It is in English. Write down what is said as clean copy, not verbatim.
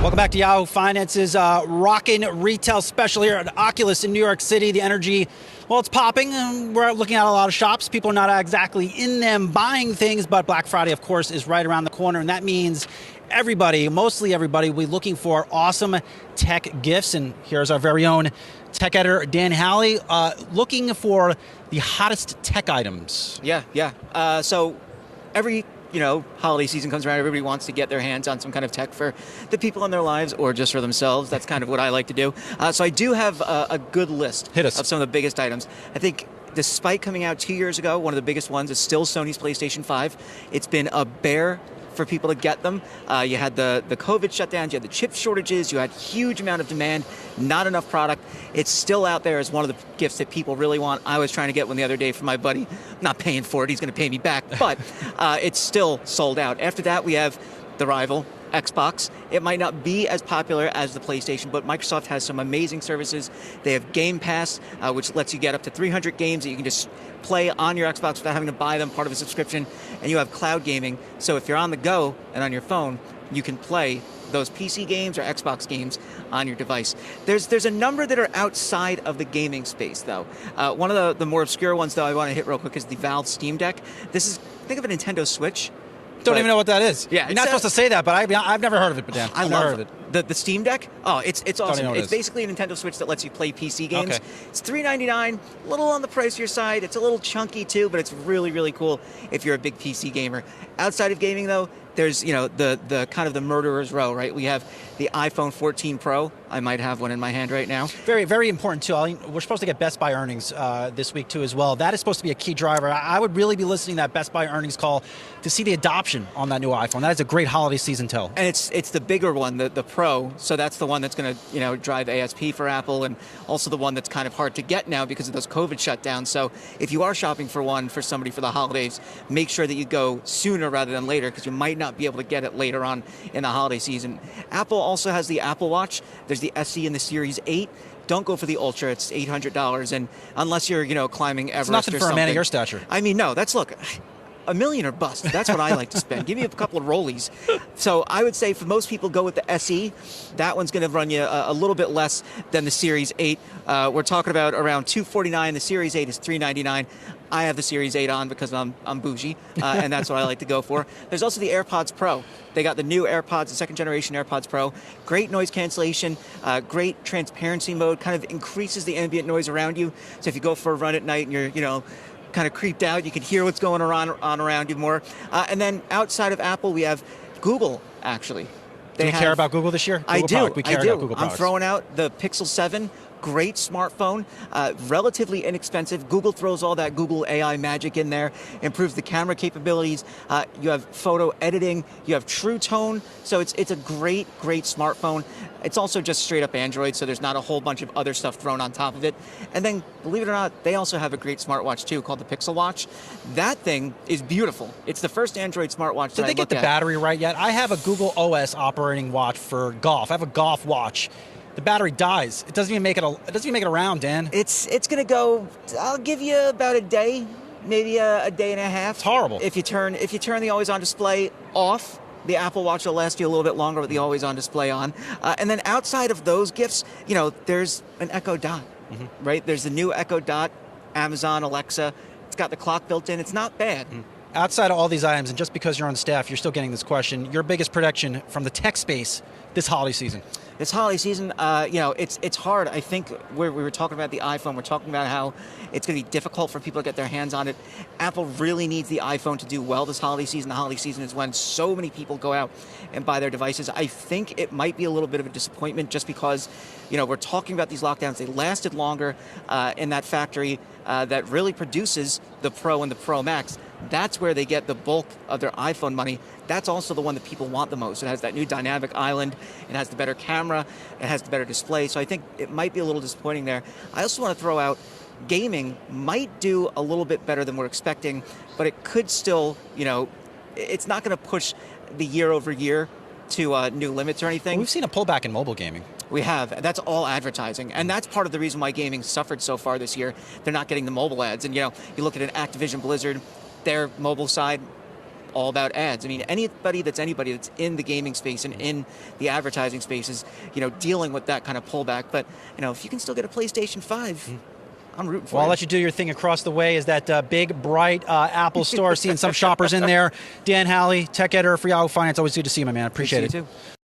Welcome back to Yahoo Finance's rockin' retail special here at Oculus in New York City. The energy, well, it's popping. We're looking at a lot of shops. People are not exactly in them buying things, but Black Friday, of course, is right around the corner, and that means everybody, mostly everybody, will be looking for awesome tech gifts. And here's our very own tech editor, Dan Howley, looking for the hottest tech items. Yeah. So every holiday season comes around, everybody wants to get their hands on some kind of tech for the people in their lives or just for themselves. That's kind of what I like to do. So I do have a good list of some of the biggest items. I think despite coming out 2 years ago, one of the biggest ones is still Sony's PlayStation 5. It's been a bear for people to get them. You had the COVID shutdowns, you had the chip shortages, you had huge amount of demand, not enough product. It's still out there as one of the gifts that people really want. I was trying to get one the other day for my buddy. I'm not paying for it, he's going to pay me back, but it's still sold out. After that, we have the rival, Xbox. It might not be as popular as the PlayStation, but Microsoft has some amazing services. They have Game Pass, which lets you get up to 300 games that you can just play on your Xbox without having to buy them, part of a subscription. And you have cloud gaming, so if you're on the go and on your phone, you can play those PC games or Xbox games on your device. There's a number that are outside of the gaming space, though. One of the more obscure ones, though, I want to hit real quick is the Valve Steam Deck. Think of a Nintendo Switch. Don't even know what that is. Yeah, you're not supposed to say that, but I've never heard of it, but Dan, I've never heard of it. The Steam Deck? Oh, it's awesome. It's it basically a Nintendo Switch that lets you play PC games. Okay. It's $3.99, a little on the pricier side. It's a little chunky too, but it's really, really cool if you're a big PC gamer. Outside of gaming, though, there's the kind of the murderer's row, right? We have the iPhone 14 Pro. I might have one in my hand right now. Very, very important too. We're supposed to get Best Buy earnings this week too as well. That is supposed to be a key driver. I would really be listening to that Best Buy earnings call to see the adoption on that new iPhone. That is a great holiday season tell. And it's the bigger one, the Pro. So that's the one that's going to drive ASP for Apple, and also the one that's kind of hard to get now because of those COVID shutdowns. So if you are shopping for one for somebody for the holidays, make sure that you go sooner rather than later, because you might not be able to get it later on in the holiday season. Apple also has the Apple Watch. There's the SE and the Series 8. Don't go for the Ultra. It's $800, and unless you're climbing Everest or something. It's nothing for a man of your stature. I mean, no. Look. $1 million or bust. That's what I like to spend. Give me a couple of rollies. So I would say for most people, go with the SE. That one's going to run you a little bit less than the Series 8. We're talking about around $249. The Series 8 is $399. I have the Series 8 on because I'm bougie, and that's what I like to go for. There's also the AirPods Pro. They got the new AirPods, the second generation AirPods Pro. Great noise cancellation, great transparency mode, kind of increases the ambient noise around you. So if you go for a run at night and you're, kind of creeped out, you can hear what's going on around you more. And then outside of Apple, we have Google, actually. Do you care about Google this year? I do. We care about Google products. I'm throwing out the Pixel 7. Great smartphone, relatively inexpensive. Google throws all that Google AI magic in there, improves the camera capabilities. You have photo editing. You have True Tone. So it's a great smartphone. It's also just straight up Android, so there's not a whole bunch of other stuff thrown on top of it. And then, believe it or not, they also have a great smartwatch too called the Pixel Watch. That thing is beautiful. It's the first Android smartwatch that I look at. Did they get the battery right yet? I have a Google OS operating watch for golf. I have a golf watch. The battery dies. It doesn't even make it around, Dan. It's going to go. I'll give you about a day, maybe a day and a half. It's horrible. If you turn the always on display off, the Apple Watch will last you a little bit longer with the always on display on. And then outside of those gifts, there's an Echo Dot, right? There's the new Echo Dot, Amazon Alexa. It's got the clock built in. It's not bad. Outside of all these items, and just because you're on staff, you're still getting this question. Your biggest prediction from the tech space this holiday season? This holiday season, it's hard. I think we were talking about the iPhone. We're talking about how it's going to be difficult for people to get their hands on it. Apple really needs the iPhone to do well this holiday season. The holiday season is when so many people go out and buy their devices. I think it might be a little bit of a disappointment just because, we're talking about these lockdowns. They lasted longer in that factory that really produces the Pro and the Pro Max. That's where they get the bulk of their iPhone money. That's also the one that people want the most. It has that new dynamic island. It has the better camera. It has the better display. So I think it might be a little disappointing there. I also want to throw out gaming might do a little bit better than we're expecting, but it could still, it's not going to push the year over year to new limits or anything. Well, we've seen a pullback in mobile gaming. We have. That's all advertising. And that's part of the reason why gaming suffered so far this year. They're not getting the mobile ads. And, you look at an Activision Blizzard, their mobile side, all about ads. I mean, anybody that's in the gaming space and in the advertising space is, dealing with that kind of pullback. But, if you can still get a PlayStation 5, I'm rooting for Well, you. I'll let you do your thing. Across the way is that big, bright Apple store. Seeing some shoppers in there. Dan Howley, tech editor for Yahoo Finance. Always good to see you, my man. Appreciate it. You too.